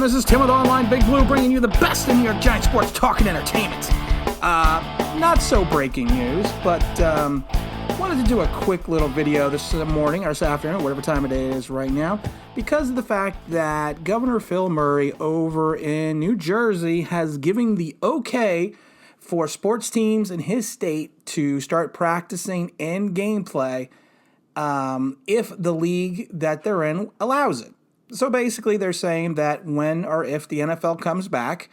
everyone. This is Tim with Online Big Blue, bringing you the best in New York Giants sports talk and entertainment. Not so breaking news, but wanted to do a quick little video this morning or this afternoon, whatever time of day it is right now, because of the fact that Governor Phil Murray over in New Jersey has given the okay for sports teams in his state to start practicing and gameplay if the league that they're in allows it. So basically they're saying that when or if the NFL comes back,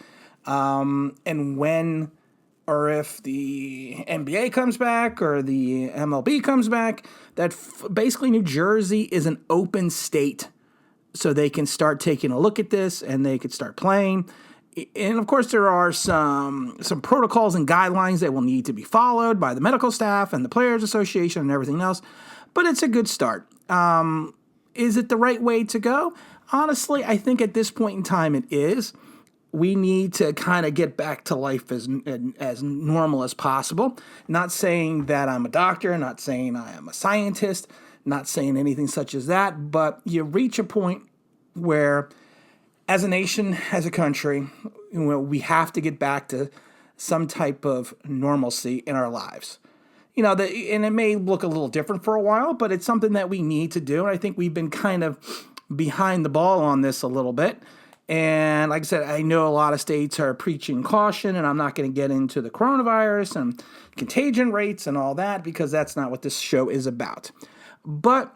and when or if the NBA comes back or the MLB comes back, that basically New Jersey is an open state so they can start taking a look at this and they could start playing. And of course, there are some protocols and guidelines that will need to be followed by the medical staff and the Players Association and everything else, but it's a good start. Is it the right way to go? Honestly, I think at this point in time it is. We need to kind of get back to life as normal as possible. Not saying that I'm a doctor, not saying I am a scientist, not saying anything such as that, but you reach a point where as a nation, as a country, we have to get back to some type of normalcy in our lives. And it may look a little different for a while, but it's something that we need to do. And I think we've been kind of behind the ball on this a little bit. And like I said, I know a lot of states are preaching caution, and I'm not going to get into the coronavirus and contagion rates and all that because that's not what this show is about. But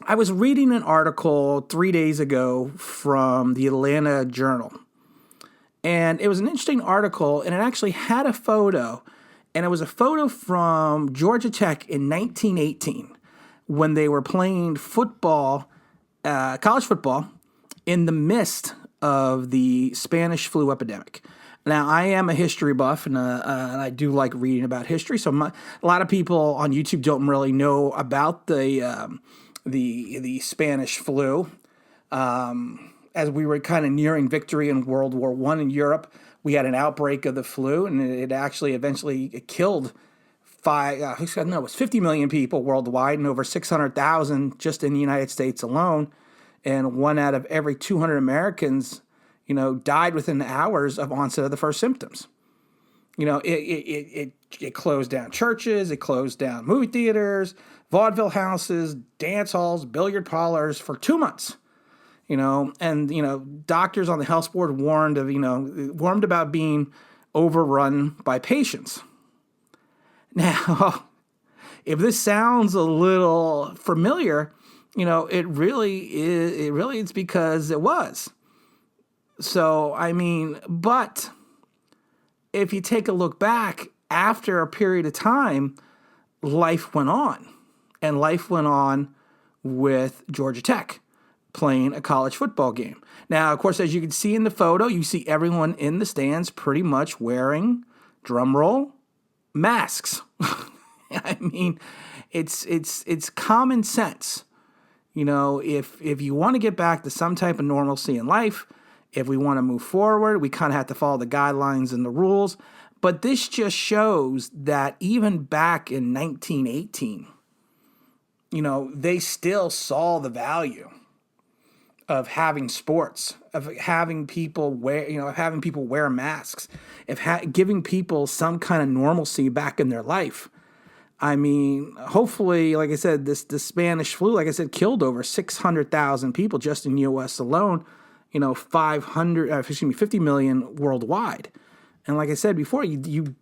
I was reading an article 3 days ago from the Atlanta Journal. And it was an interesting article, and it actually had a photo. And it was a photo from Georgia Tech in 1918 when they were playing football, college football, in the midst of the Spanish flu epidemic. Now, I am a history buff, and I do like reading about history. So a lot of people on YouTube don't really know about the Spanish flu. As we were kind of nearing victory in World War I in Europe, we had an outbreak of the flu, and it actually eventually killed 50 million people worldwide and over 600,000 just in the United States alone. And 1 out of every 200 Americans, died within hours of onset of the first symptoms. It closed down churches, it closed down movie theaters, vaudeville houses, dance halls, billiard parlors for 2 months. Doctors on the health board warned about being overrun by patients. Now, if this sounds a little familiar, it really is. It's because it was. So, but if you take a look back after a period of time, life went on, and life went on with Georgia Tech playing a college football game. Now, of course, as you can see in the photo, you see everyone in the stands pretty much wearing, drumroll, masks. It's common sense. If you want to get back to some type of normalcy in life, if we want to move forward, we kind of have to follow the guidelines and the rules. But this just shows that even back in 1918, they still saw the value of having sports, of having people wear masks, of giving people some kind of normalcy back in their life. Hopefully, like I said, this Spanish flu, like I said, killed over 600,000 people just in the U.S. alone, 50 million worldwide. And like I said before, you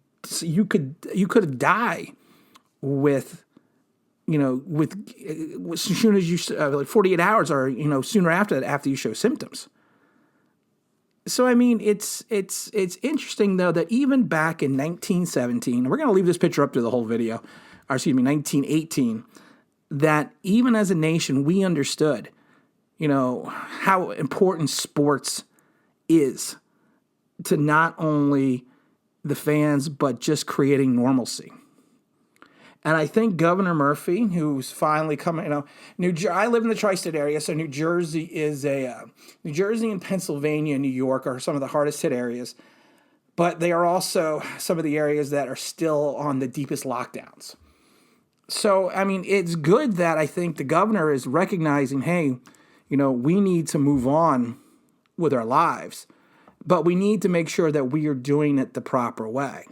could die with as soon as you, like 48 hours or, sooner after that, after you show symptoms. So, it's interesting, though, that even back in 1917, we're going to leave this picture up to the whole video, 1918, that even as a nation, we understood, how important sports is to not only the fans, but just creating normalcy. And I think Governor Murphy, who's finally coming, I live in the tri-state area, so New Jersey and Pennsylvania and New York are some of the hardest hit areas, but they are also some of the areas that are still on the deepest lockdowns. So, it's good that I think the governor is recognizing, hey, we need to move on with our lives, but we need to make sure that we are doing it the proper way.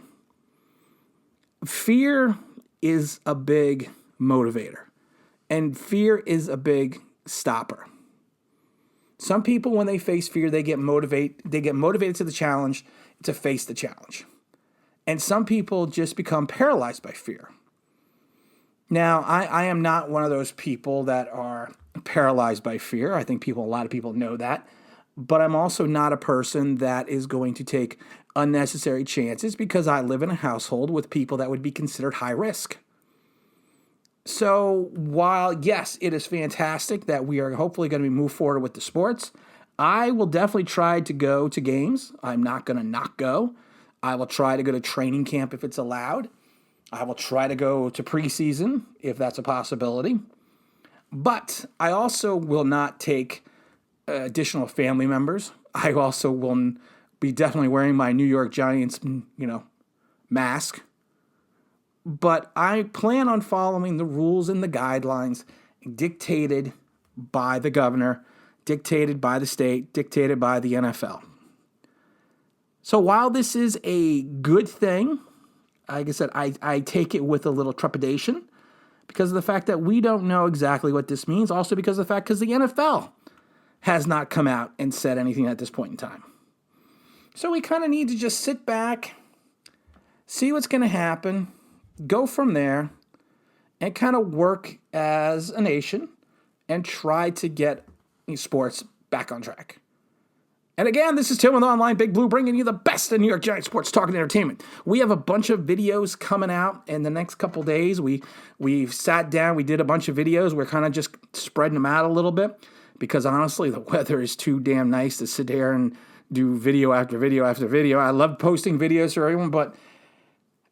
Fear is a big motivator, and fear is a big stopper. Some people, when they face fear, they get motivated to the challenge, to face the challenge. And some people just become paralyzed by fear. Now, I am not one of those people that are paralyzed by fear. I think a lot of people know that. But I'm also not a person that is going to take unnecessary chances because I live in a household with people that would be considered high risk. So while, yes, it is fantastic that we are hopefully going to move forward with the sports, I will definitely try to go to games. I'm not going to not go. I will try to go to training camp if it's allowed. I will try to go to preseason if that's a possibility. But I also will not take additional family members. I also will be definitely wearing my New York Giants, mask. But I plan on following the rules and the guidelines dictated by the governor, dictated by the state, dictated by the NFL. So while this is a good thing, like I said, I take it with a little trepidation because of the fact that we don't know exactly what this means. Also because of the fact because the NFL has not come out and said anything at this point in time. So we kind of need to just sit back, see what's going to happen, go from there, and kind of work as a nation and try to get sports back on track. And again, this is Tim with Online Big Blue, bringing you the best in New York Giants sports talk and entertainment. We have a bunch of videos coming out in the next couple days. We've sat down, we did a bunch of videos. We're kind of just spreading them out a little bit because honestly, the weather is too damn nice to sit here and do video after video after video. I love posting videos for everyone, but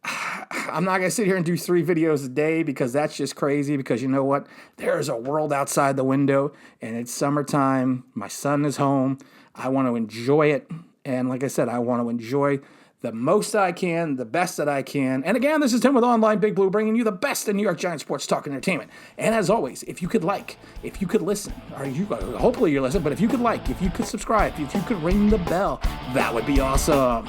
I'm not going to sit here and do 3 videos a day because that's just crazy because you know what? There is a world outside the window and it's summertime. My son is home. I want to enjoy it. And like I said, I want to enjoy the most that I can, the best that I can. And again, this is Tim with Online Big Blue, bringing you the best in New York Giants sports talk and entertainment. And as always, if you could listen, hopefully you're listening, but if you could subscribe, if you could ring the bell, that would be awesome.